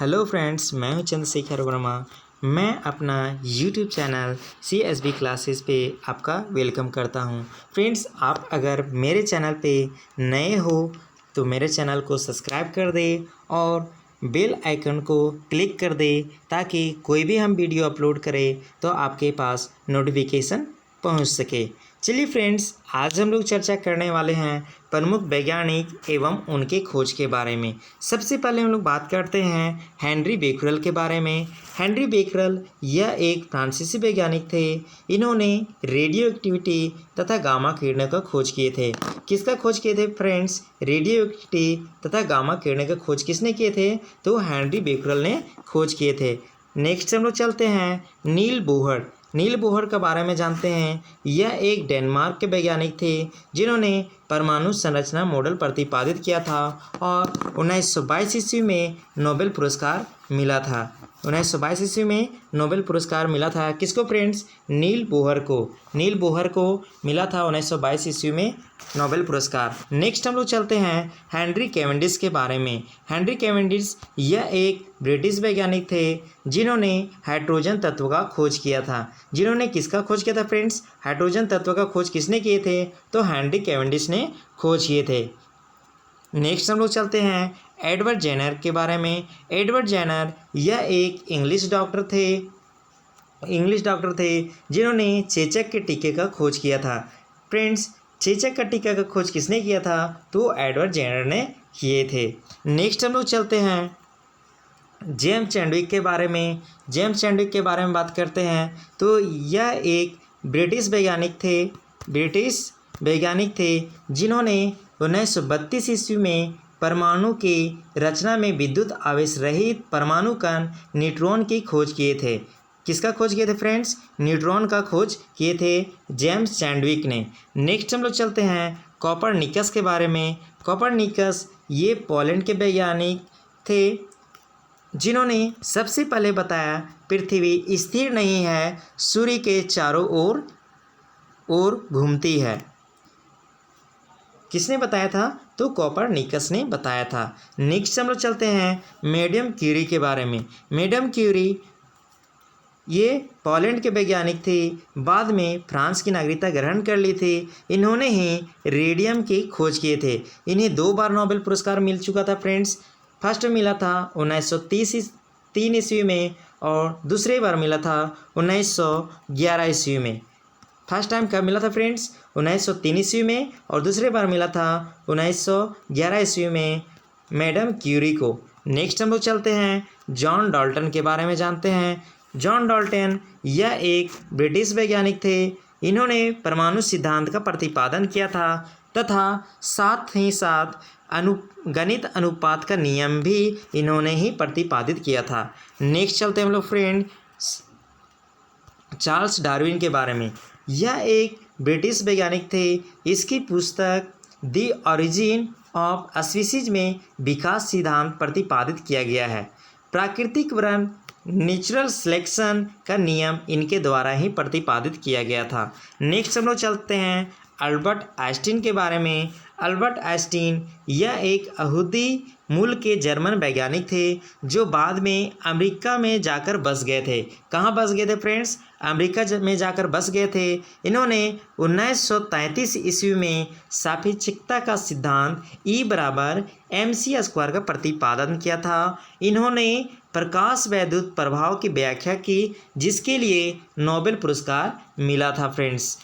Hello friends, मैं हूं चंद्रशेखर वर्मा। मैं अपना यूट्यूब चैनल CSB क्लासेस पे आपका वेलकम करता हूं। फ्रेंड्स, आप अगर मेरे चैनल पे नए हो तो मेरे चैनल को सब्सक्राइब कर दे और बेल आइकन को क्लिक कर दे ताकि कोई भी हम वीडियो अपलोड करें तो आपके पास नोटिफिकेशन पहुंच सके। चलिए फ्रेंड्स, आज हम लोग चर्चा करने वाले हैं प्रमुख वैज्ञानिक एवं उनके खोज के बारे में। सबसे पहले हम लोग बात करते हैं हेनरी बेकरल के बारे में। हेनरी बेकरल यह एक फ्रांसीसी वैज्ञानिक थे। इन्होंने रेडियो एक्टिविटी तथा गामा किरणों का खोज किए थे। किसका खोज किए थे फ्रेंड्स? रेडियो एक्टिविटी तथा गामा किरणों का खोज किसने किए थे? तो हेनरी बेकरल ने खोज किए थे। नेक्स्ट हम लोग चलते हैं नील बोहर। नील बोहर के बारे में जानते हैं। यह एक डेनमार्क के वैज्ञानिक थे जिन्होंने परमाणु संरचना मॉडल प्रतिपादित किया था और 1922 ईस्वी में नोबेल पुरस्कार मिला था। 1922 ईस्वी में नोबेल पुरस्कार मिला था। किसको फ्रेंड्स? नील बोहर को। नील बोहर को मिला था 1922 ईस्वी में नोबेल पुरस्कार। नेक्स्ट हम लोग चलते हैं हेनरी कैवेंडिश के बारे में। हेनरी कैवेंडिश यह एक ब्रिटिश वैज्ञानिक थे जिन्होंने हाइड्रोजन तत्व का खोज किया था। जिन्होंने किसका खोज किया था फ्रेंड्स? हाइड्रोजन तत्व का खोज किसने किए थे? तो हेनरी कैवेंडिश ने खोज किए थे। नेक्स्ट हम लोग चलते हैं एडवर्ड जेनर के बारे में। एडवर्ड जेनर यह एक इंग्लिश डॉक्टर थे जिन्होंने चेचक के टीके का खोज किया था। फ्रेंड्स, चेचक का टीका का खोज किसने किया था? तो एडवर्ड जेनर ने किए थे। नेक्स्ट हम लोग चलते हैं जेम्स चैडविक के बारे में। जेम्स चैडविक के बारे में बात करते हैं तो यह एक ब्रिटिश वैज्ञानिक थे जिन्होंने 1932 ईस्वी में परमाणु की रचना में विद्युत आवेश रहित परमाणु कण न्यूट्रॉन की खोज किए थे। किसका खोज किए थे फ्रेंड्स? न्यूट्रॉन का खोज किए थे जेम्स चैडविक ने। नेक्स्ट हम लोग चलते हैं कोपरनिकस के बारे में। कोपरनिकस ये पोलैंड के वैज्ञानिक थे जिन्होंने सबसे पहले बताया पृथ्वी स्थिर नहीं है, सूर्य के चारों ओर घूमती है। किसने बताया था? तो कोपरनिकस ने बताया था। नेक्स्ट हम लोग चलते हैं मैडम क्यूरी के बारे में। मैडम क्यूरी ये पोलैंड के वैज्ञानिक थे, बाद में फ्रांस की नागरिकता ग्रहण कर ली थी। इन्होंने ही रेडियम की खोज किए थे। इन्हें 2 बार नोबेल पुरस्कार मिल चुका था फ्रेंड्स। फर्स्ट मिला था 1933 ईस्वी में और दूसरी बार मिला था 1911 ईस्वी में। फर्स्ट टाइम कब मिला था फ्रेंड्स? 1903 ईस्वी में और दूसरी बार मिला था 1911 ईस्वी में मैडम क्यूरी को। नेक्स्ट हम लोग चलते हैं जॉन डाल्टन के बारे में जानते हैं। जॉन डाल्टन यह एक ब्रिटिश वैज्ञानिक थे। इन्होंने परमाणु सिद्धांत का प्रतिपादन किया था तथा साथ ही साथ गणित अनुपात का नियम भी इन्होंने ही प्रतिपादित किया था। नेक्स्ट चलते हैं हम लोग फ्रेंड चार्ल्स डार्विन के बारे में। यह एक ब्रिटिश वैज्ञानिक थे। इसकी पुस्तक द ओरिजिन ऑफ स्पीसीज में विकास सिद्धांत प्रतिपादित किया गया है। प्राकृतिक वर्ण नेचुरल सिलेक्शन का नियम इनके द्वारा ही प्रतिपादित किया गया था। नेक्स्ट हम लोग चलते हैं अल्बर्ट आइंस्टीन के बारे में। अल्बर्ट आइंस्टीन यह एक यहूदी मूल के जर्मन वैज्ञानिक थे जो बाद में अमेरिका में जाकर बस गए थे। कहाँ बस गए थे फ्रेंड्स? अमेरिका में जाकर बस गए थे। इन्होंने 1933 ईस्वी में सापेक्षिकता का सिद्धांत E=mc² का प्रतिपादन किया था। इन्होंने प्रकाश वैद्युत प्रभाव की व्याख्या की जिसके लिए नोबेल पुरस्कार मिला था फ्रेंड्स।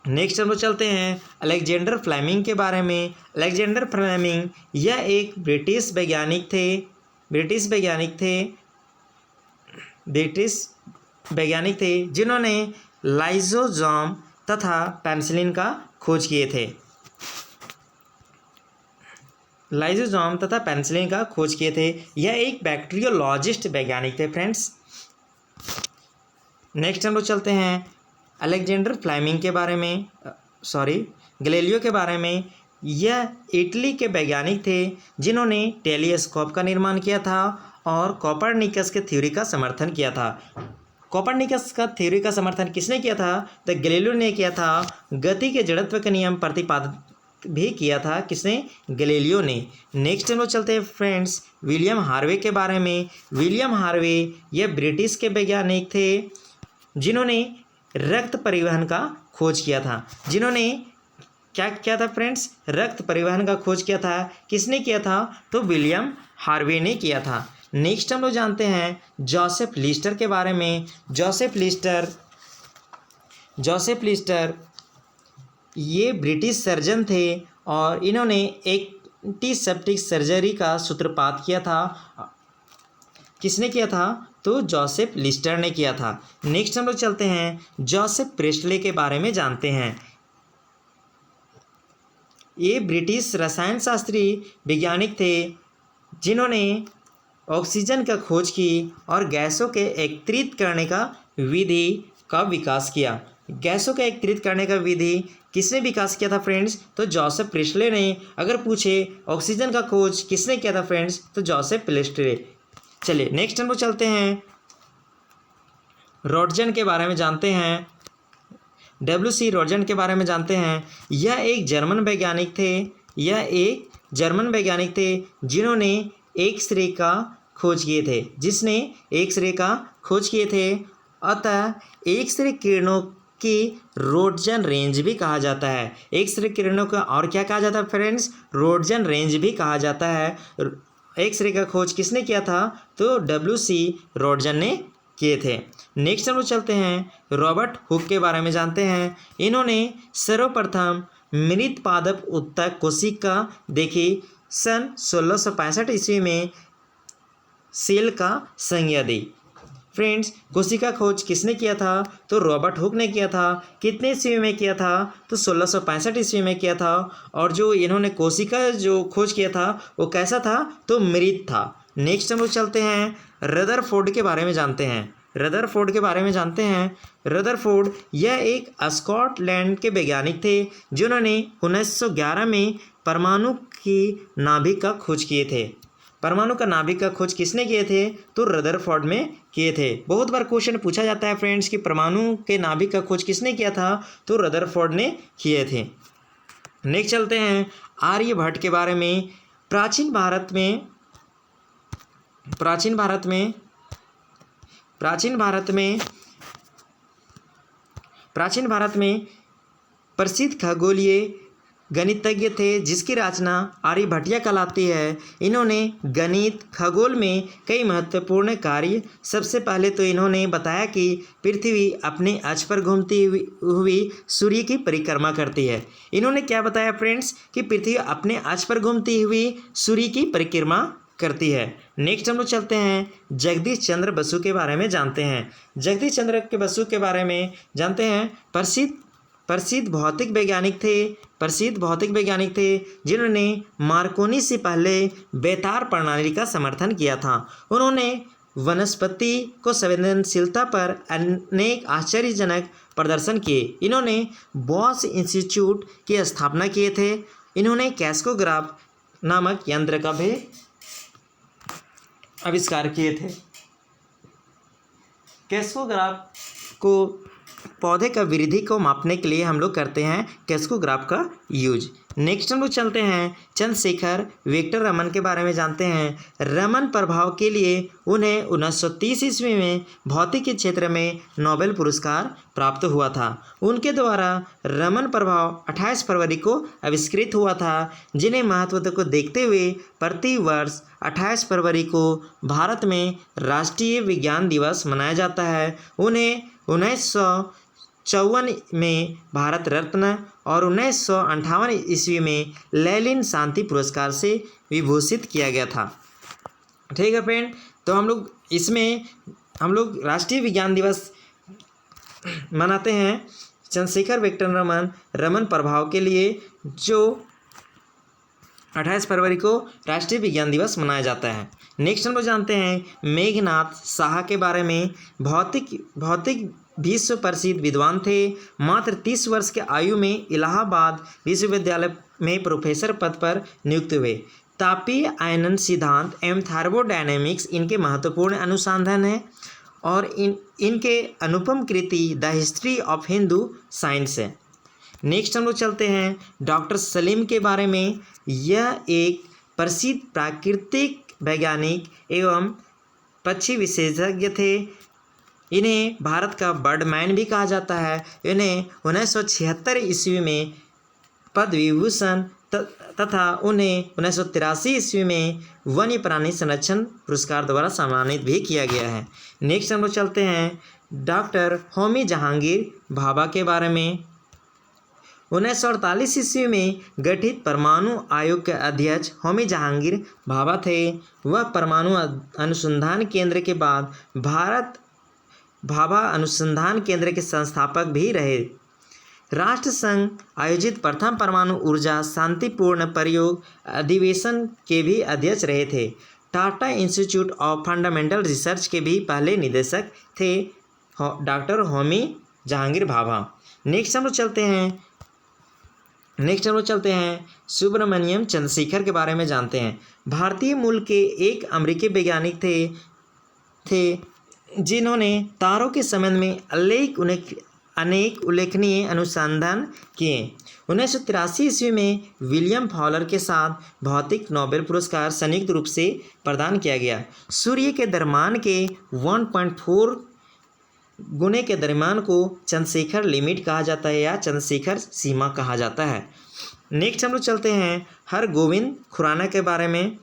नेक्स्ट हम लोग चलते हैं अलेक्जेंडर फ्लेमिंग के बारे में। अलेक्जेंडर फ्लेमिंग यह एक ब्रिटिश वैज्ञानिक थे जिन्होंने लाइसोजाम तथा पेनिसिलिन का खोज किए थे। यह एक बैक्टीरियोलॉजिस्ट वैज्ञानिक थे फ्रेंड्स। नेक्स्ट हम लोग चलते हैं अलेक्जेंडर फ्लेमिंग के बारे में, गैलीलियो के बारे में। यह इटली के वैज्ञानिक थे जिन्होंने टेलीस्कोप का निर्माण किया था और कोपरनिकस के थ्योरी का समर्थन किया था। कोपरनिकस का थ्योरी का समर्थन किसने किया था? तो गैलीलियो ने किया था। गति के जड़त्व के नियम प्रतिपादित भी किया था, किसने? गैलीलियो ने। नेक्स्ट हम लोग चलते हैं फ्रेंड्स विलियम हार्वे के बारे में। विलियम हार्वे यह ब्रिटिश के वैज्ञानिक थे जिन्होंने रक्त परिवहन का खोज किया था। जिन्होंने क्या किया था फ्रेंड्स? रक्त परिवहन का खोज किया था। किसने किया था? तो विलियम हार्वे ने किया था। नेक्स्ट हम लोग जानते हैं जोसेफ लिस्टर के बारे में। जोसेफ लिस्टर ये ब्रिटिश सर्जन थे और इन्होंने एंटीसेप्टिक सर्जरी का सूत्रपात किया था। किसने किया था? तो जोसेफ लिस्टर ने किया था। नेक्स्ट हम लोग चलते हैं जोसेफ प्रेस्टले के बारे में जानते हैं। ये ब्रिटिश रसायन शास्त्री वैज्ञानिक थे जिन्होंने ऑक्सीजन का खोज की और गैसों के एकत्रित करने का विधि का विकास किया। गैसों का एकत्रित करने का विधि किसने विकास किया था फ्रेंड्स? तो जोसेफ प्रेस्टले ने। अगर पूछे ऑक्सीजन का खोज किसने किया था फ्रेंड्स? तो जोसेफ प्रेस्टले। चलिए नेक्स्ट हम लोग चलते हैं रॉटजन के बारे में जानते हैं। WC रॉटजन के बारे में जानते हैं। यह एक जर्मन वैज्ञानिक थे जिन्होंने एक्सरे का खोज किए थे। अतः एक्सरे किरणों की रोटजन रेंज भी कहा जाता है। एक्सरे किरणों का और क्या कहा जाता है फ्रेंड्स? रोटजन रेंज भी कहा जाता है। एक्सरे का खोज किसने किया था? तो WC रॉटजन ने किए थे। नेक्स्ट हम लोग चलते हैं रॉबर्ट हुक के बारे में जानते हैं। इन्होंने सर्वप्रथम मृत पादप उत्तक कोशिका देखी। सन 1665 ईस्वी में सेल का संज्ञा दी। फ्रेंड्स कोशिका खोज किसने किया था? तो रॉबर्ट हुक ने किया था। कितने ईस्वी में किया था? तो 1665 ईस्वी में किया था। और जो इन्होंने कोशिका जो खोज किया था वो कैसा था? तो मृत था। नेक्स्ट हम लोग चलते हैं रदरफोर्ड के बारे में जानते हैं। रदरफोर्ड यह एक स्कॉटलैंड के वैज्ञानिक थे जिन्होंने 1911 में परमाणु की नाभिक का खोज किए थे। परमाणु का नाभिक का खोज किसने किए थे? तो रदरफोर्ड में किए थे। बहुत बार क्वेश्चन पूछा जाता है फ्रेंड्स कि परमाणु के नाभिक का खोज किसने किया था? तो रदरफोर्ड ने किए थे। नेक्स्ट चलते हैं आर्यभट्ट के बारे में। प्राचीन भारत में प्रसिद्ध खगोलीय गणितज्ञ थे जिसकी रचना आर्यभट्टिया कहलाती है। इन्होंने गणित खगोल में कई महत्वपूर्ण कार्य। सबसे पहले तो इन्होंने बताया कि पृथ्वी अपने अक्ष पर घूमती हुई सूर्य की परिक्रमा करती है। इन्होंने क्या बताया फ्रेंड्स? कि पृथ्वी अपने अक्ष पर घूमती हुई सूर्य की परिक्रमा करती है। नेक्स्ट हम लोग चलते हैं जगदीश चंद्र बसु के बारे में जानते हैं। जगदीश चंद्र के बसु के बारे में जानते हैं। प्रसिद्ध भौतिक वैज्ञानिक थे जिन्होंने मार्कोनी से पहले बेतार प्रणाली का समर्थन किया था। उन्होंने वनस्पति को संवेदनशीलता पर अनेक आश्चर्यजनक प्रदर्शन किए। इन्होंने बॉस इंस्टीट्यूट की स्थापना किए थे। इन्होंने कैस्कोग्राफ नामक यंत्र का भी आविष्कार किए थे। कैस्कोग्राफ को पौधे का वृद्धि को मापने के लिए हम लोग करते हैं कैस्कोग्राफ का यूज। नेक्स्ट हम लोग चलते हैं चंद्रशेखर वेक्टर रमन के बारे में जानते हैं। रमन प्रभाव के लिए उन्हें 1930 ईस्वी में भौतिकी के क्षेत्र में नोबेल पुरस्कार प्राप्त हुआ था। उनके द्वारा रमन प्रभाव 28 फरवरी को आविष्कृत हुआ था, जिन्हें महत्व को देखते हुए प्रति वर्ष 28 फरवरी को भारत में राष्ट्रीय विज्ञान दिवस मनाया जाता है। उन्हें 1954 में भारत रत्न और 1958 ईस्वी में लेनिन शांति पुरस्कार से विभूषित किया गया था। ठीक है फ्रेंड, तो हम लोग राष्ट्रीय विज्ञान दिवस मनाते हैं चंद्रशेखर वेक्टर रमन प्रभाव के लिए, जो 28 फरवरी को राष्ट्रीय विज्ञान दिवस मनाया जाता है। नेक्स्ट हम लोग जानते हैं मेघनाथ साहा के बारे में। भौतिक विश्व प्रसिद्ध विद्वान थे। मात्र 30 वर्ष के आयु में इलाहाबाद विश्वविद्यालय में प्रोफेसर पद पर नियुक्त हुए। तापीय आयनन सिद्धांत एवं थर्मोडायनेमिक्स इनके महत्वपूर्ण अनुसंधान हैं और इनके अनुपम कृति the history of Hindu science है। नेक्स्ट हम लोग चलते हैं डॉक्टर सलीम के बारे में। यह एक प्रसिद्ध प्राकृतिक वैज्ञानिक एवं पक्षी विशेषज्ञ थे। इन्हें भारत का बर्डमैन भी कहा जाता है। इन्हें 1976 ईस्वी में पद्म विभूषण तथा उन्हें 1983 ईस्वी में वन्य प्राणी संरक्षण पुरस्कार द्वारा सम्मानित भी किया गया है। नेक्स्ट हम लोग चलते हैं डॉक्टर होमी जहांगीर भाभा के बारे में। 1948 ईस्वी में गठित परमाणु आयोग के अध्यक्ष होमी जहांगीर भाभा थे। वह परमाणु अनुसंधान केंद्र के बाद भारत भाभा अनुसंधान केंद्र के संस्थापक भी रहे। राष्ट्र संघ आयोजित प्रथम परमाणु ऊर्जा शांतिपूर्ण प्रयोग अधिवेशन के भी अध्यक्ष रहे थे। Tata institute of fundamental research के भी पहले निदेशक थे डॉक्टर होमी जहांगीर भाभा। नेक्स्ट हम लोग चलते हैं सुब्रमण्यम चंद्रशेखर के बारे में जानते हैं। भारतीय मूल के एक अमेरिकी वैज्ञानिक थे जिन्होंने तारों के संबंध में अनेक उल्लेखनीय अनुसंधान किए। 1983 ईस्वी में विलियम फॉलर के साथ भौतिक नोबेल पुरस्कार संयुक्त रूप से प्रदान किया गया। सूर्य के द्रव्यमान के 1.4 गुणे के द्रव्यमान को चंद्रशेखर लिमिट कहा जाता है या चंद्रशेखर सीमा कहा जाता है। नेक्स्ट हम लोग चलते हैं हरगोविंद खुराना के बारे में।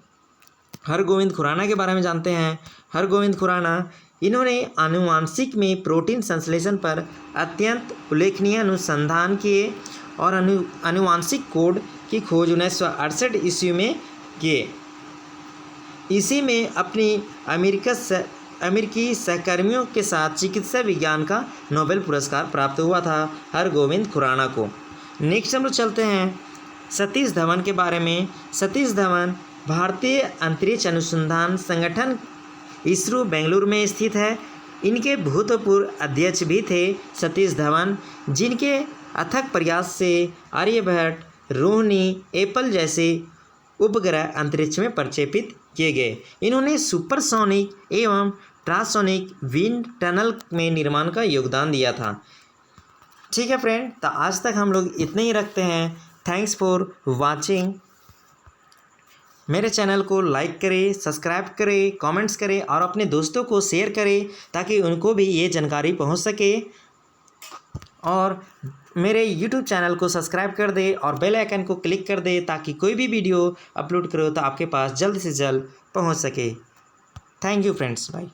हरगोविंद खुराना के बारे में जानते हैं। हरगोविंद खुराना इन्होंने आनुवांशिक में प्रोटीन संश्लेषण पर अत्यंत उल्लेखनीय अनुसंधान किए और आनुवांशिक कोड की खोज 1968 ईस्वी में किए। इसी में अपनी अमेरिकी सहकर्मियों के साथ चिकित्सा विज्ञान का नोबेल पुरस्कार प्राप्त हुआ था हरगोविंद खुराना को। नेक्स्ट हम लोग चलते हैं सतीश धवन के बारे में। सतीश धवन भारतीय अंतरिक्ष अनुसंधान संगठन इसरो बेंगलुरु में स्थित है। इनके भूतपूर्व अध्यक्ष भी थे सतीश धवन, जिनके अथक प्रयास से आर्यभट्ट, रोहिणी, एप्पल जैसे उपग्रह अंतरिक्ष में प्रक्षेपित किए गए। इन्होंने सुपरसोनिक एवं ट्रांसोनिक विंड टनल में निर्माण का योगदान दिया था। ठीक है फ्रेंड, तो आज तक हम लोग इतने ही रखते हैं। Thanks for watching. मेरे चैनल को लाइक करें, सब्सक्राइब करें, कमेंट्स करें और अपने दोस्तों को शेयर करें ताकि उनको भी ये जानकारी पहुंच सके। और मेरे YouTube चैनल को सब्सक्राइब कर दे और बेल आइकन को क्लिक कर दे ताकि कोई भी वीडियो अपलोड करो तो आपके पास जल्द से जल्द पहुंच सके। Thank you friends, bye.